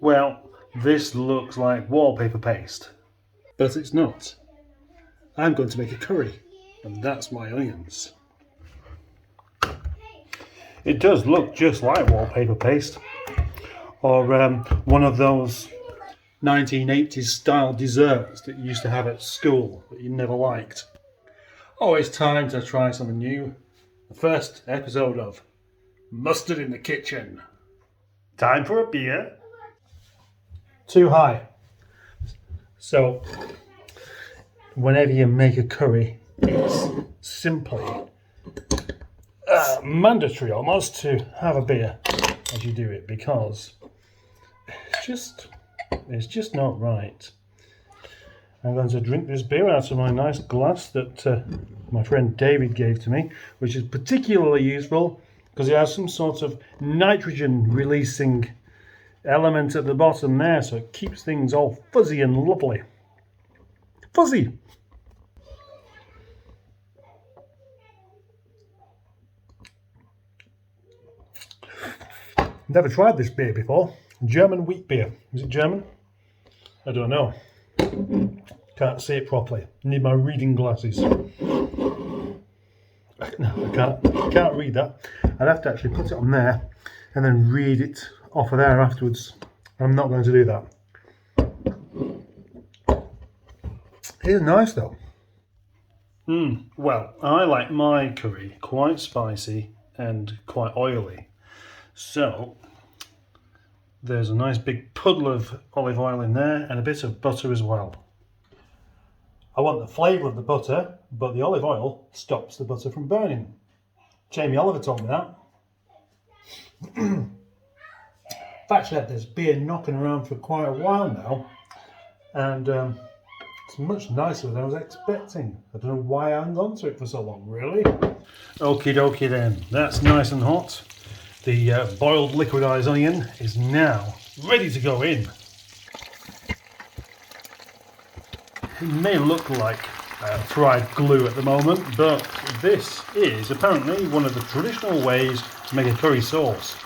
Well, this looks like wallpaper paste. But it's not. I'm going to make a curry, and that's my onions. It does look just like wallpaper paste, or one of those 1980s style desserts that you used to have at school that you never liked. Oh, it's time to try something new. The first episode of Mustard in the Kitchen. Time for a beer. Too high. So, whenever you make a curry, it's simply mandatory almost to have a beer as you do it, because it's just not right. I'm going to drink this beer out of my nice glass that my friend David gave to me, which is particularly useful because it has some sort of nitrogen releasing element at the bottom there, so it keeps things all fuzzy and lovely. Fuzzy! Never tried this beer before. German wheat beer. Is it German? I don't know. Can't see it properly. Need my reading glasses. No, I can't read that. I'd have to actually put it on there and then read it off of there afterwards. I'm not going to do that. It's nice though. Well, I like my curry quite spicy and quite oily. So, there's a nice big puddle of olive oil in there and a bit of butter as well. I want the flavour of the butter, but the olive oil stops the butter from burning. Jamie Oliver told me that. I've actually had this beer knocking around for quite a while now, and it's much nicer than I was expecting. I don't know why I hung on to it for so long, really. Okie dokie then, that's nice and hot. The boiled liquidized onion is now ready to go in. It may look like fried glue at the moment, but this is apparently one of the traditional ways to make a curry sauce.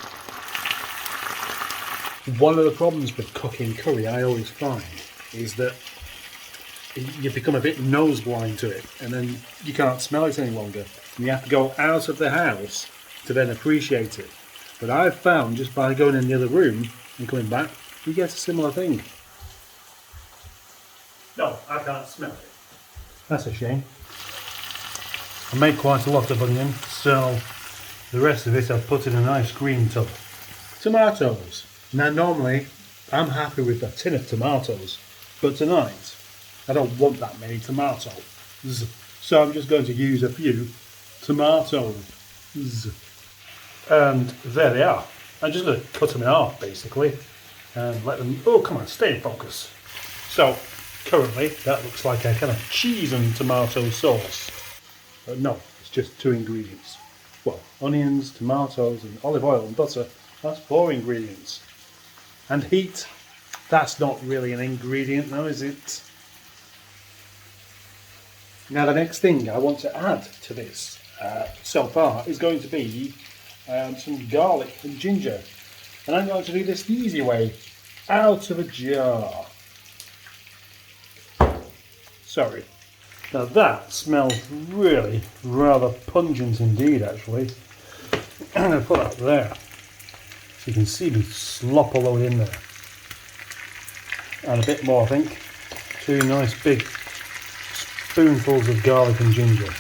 One of the problems with cooking curry, I always find, is that you become a bit nose blind to it, and then you can't smell it any longer. And you have to go out of the house to then appreciate it. But I've found just by going in the other room and coming back, you get a similar thing. No, I can't smell it. That's a shame. I made quite a lot of onion, so the rest of it I've put in an ice cream tub. Tomatoes. Now normally I'm happy with a tin of tomatoes, but tonight I don't want that many tomatoes. So I'm just going to use a few tomatoes. And there they are. I'm just going to cut them in half basically and let them, oh come on, stay in focus. So currently that looks like a kind of cheese and tomato sauce. But no, it's just 2 ingredients. Well, onions, tomatoes and olive oil and butter, that's 4 ingredients. And heat, that's not really an ingredient now, is it? Now the next thing I want to add to this so far is going to be some garlic and ginger, and I'm going to do this the easy way, out of a jar. Sorry. Now that smells really rather pungent indeed actually. I'm going to put that there so you can see me slop all the way in there. And a bit more I think. 2 nice big spoonfuls of garlic and ginger.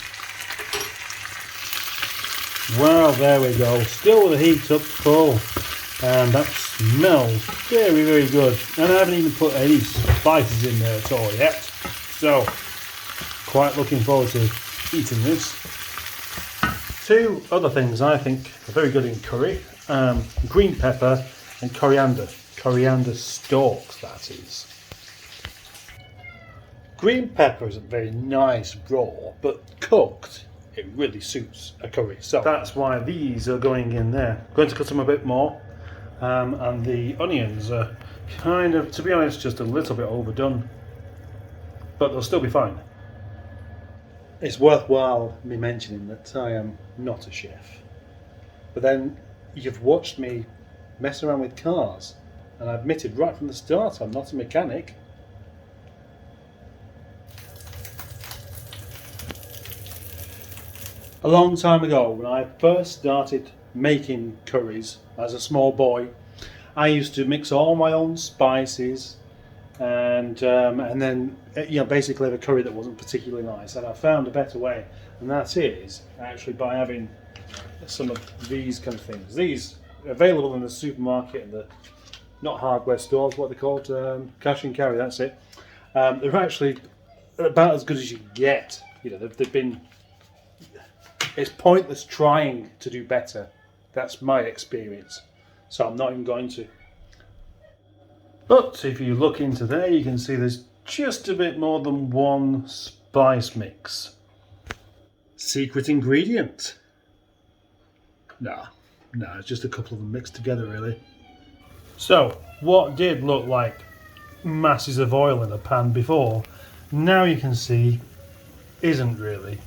Well, there we go, still with the heat up full, and that smells very, very good. And I haven't even put any spices in there at all yet, so quite looking forward to eating this. 2 other things I think are very good in curry, green pepper and coriander stalks that is. Green pepper isn't very nice raw, but cooked it really suits a curry. So that's why these are going in there. I'm going to cut them a bit more, and the onions are kind of, to be honest, just a little bit overdone, but they'll still be fine. It's worthwhile me mentioning that I am not a chef, but then you've watched me mess around with cars, And I admitted right from the start I'm not a mechanic. A long time ago, when I first started making curries as a small boy, I used to mix all my own spices and then basically have a curry that wasn't particularly nice. And I found a better way, and that is actually by having some of these kind of things. These are available in the supermarket and the not hardware stores, what they're called, cash and carry. That's it. They're actually about as good as you get. You know, they've been. It's pointless trying to do better. That's my experience. So I'm not even going to. But if you look into there, you can see there's just a bit more than one spice mix. Secret ingredient? Nah, it's just a couple of them mixed together, really. So, what did look like masses of oil in a pan before, now you can see isn't really.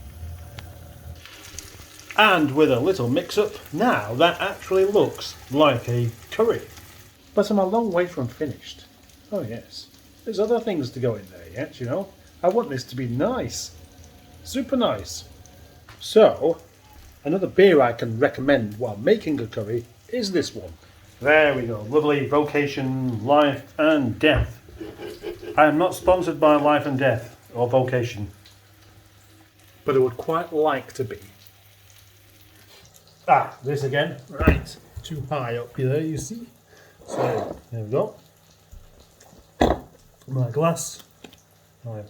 And with a little mix-up, now that actually looks like a curry. But I'm a long way from finished. Oh yes, there's other things to go in there yet, you know. I want this to be nice. Super nice. So, another beer I can recommend while making a curry is this one. There we go, lovely Vocation Life and Death. I am not sponsored by Life and Death or Vocation, but I would quite like to be. Ah, this again. Right, too high up here, you see. So, there we go. My glass, my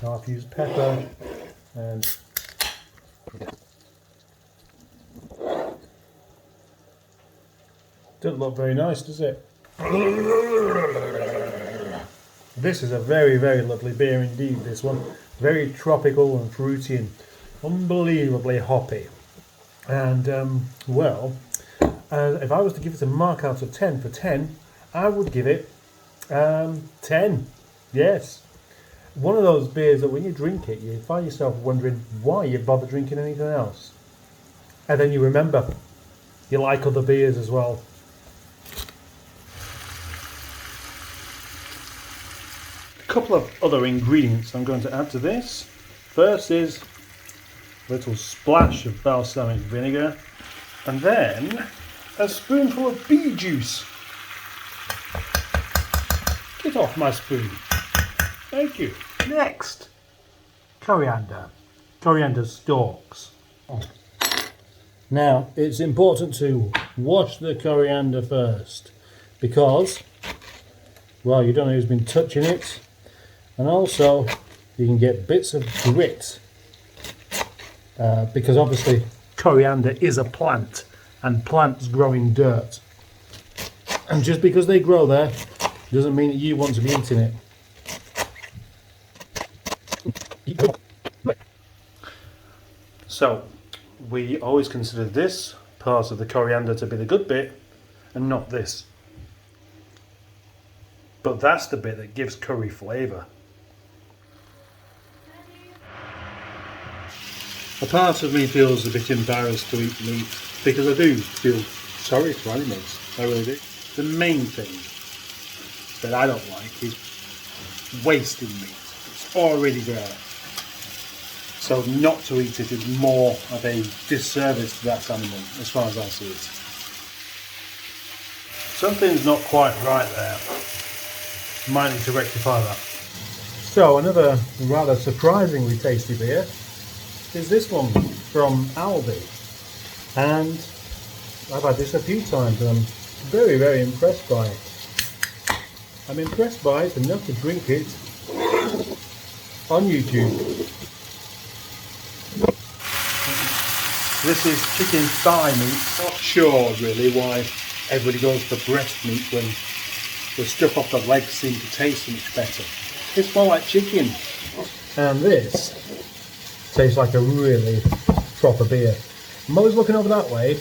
half-used pepper, and doesn't look very nice, does it? This is a very, very lovely beer indeed, this one. Very tropical and fruity and unbelievably hoppy. And, if I was to give it a mark out of 10 for 10, I would give it 10. Yes. One of those beers that when you drink it, you find yourself wondering why you bother drinking anything else. And then you remember you like other beers as well. A couple of other ingredients I'm going to add to this. First is a little splash of balsamic vinegar, and then a spoonful of bee juice. Get off my spoon. Thank you. Next, coriander. Coriander stalks. Now, it's important to wash the coriander first because, well, you don't know who's been touching it, and also you can get bits of grit because obviously coriander is a plant and plants grow in dirt. And just because they grow there doesn't mean that you want to be eating it. So, we always consider this part of the coriander to be the good bit and not this. But that's the bit that gives curry flavour. A part of me feels a bit embarrassed to eat meat because I do feel sorry for animals. I really do. The main thing that I don't like is wasting meat. It's already there. So not to eat it is more of a disservice to that animal, as far as I see it. Something's not quite right there. Might need to rectify that. So another rather surprisingly tasty beer is this one from Aldi. And I've had this a few times and I'm very, very impressed by it. I'm impressed by it enough to drink it on YouTube. This is chicken thigh meat. Not sure really why everybody goes for breast meat when the stuff off the legs seems to taste so much better. It's more like chicken. And this tastes like a really proper beer. I'm always looking over that way.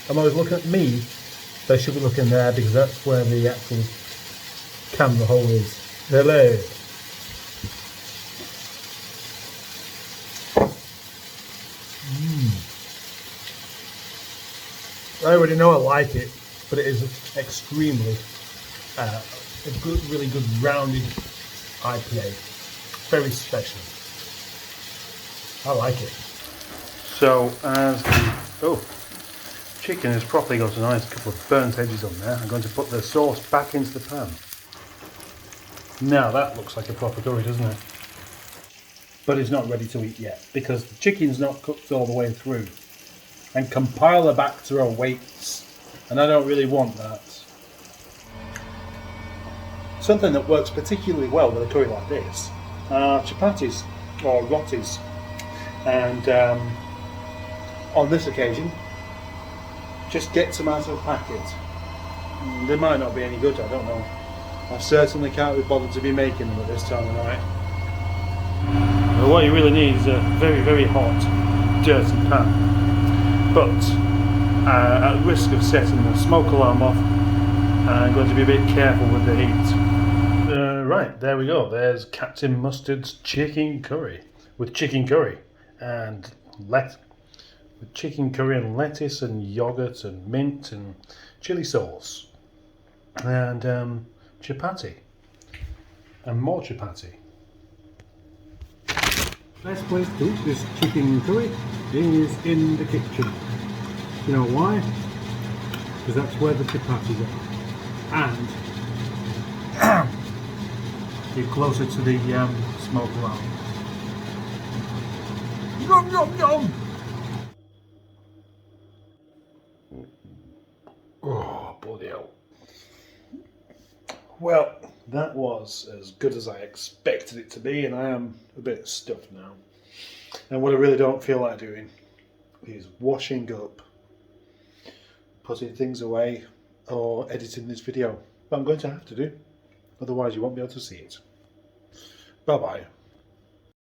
I'm always looking at me. They should be looking there because that's where the actual camera hole is. Hello. I already know I like it, but it is extremely a good, really good rounded IPA. Very special. I like it. So as the chicken has properly got a nice couple of burnt edges on there, I'm going to put the sauce back into the pan. Now that looks like a proper curry, doesn't it? But it's not ready to eat yet because the chicken's not cooked all the way through. And Campylobacter waits, and I don't really want that. Something that works particularly well with a curry like this are chapatis or rotis, and on this occasion just get some out of a packet. They might not be any good, I don't know. I certainly can't be bothered to be making them at this time of night. Well, what you really need is a very, very hot, dirty pan. But at risk of setting the smoke alarm off, I'm going to be a bit careful with the heat. Right, there we go. There's Captain Mustard's chicken curry with chicken curry and lettuce and yogurt and mint and chili sauce and chapati and more chapati. Best place to eat this chicken curry is in the kitchen. You know why? Because that's where the chapatis are. And you're closer to the smoke alarm. Yum yum yum! Oh, bloody hell. Well, that was as good as I expected it to be, and I am a bit stuffed now. And what I really don't feel like doing is washing up, putting things away, or editing this video. But I'm going to have to do, otherwise you won't be able to see it. Bye bye.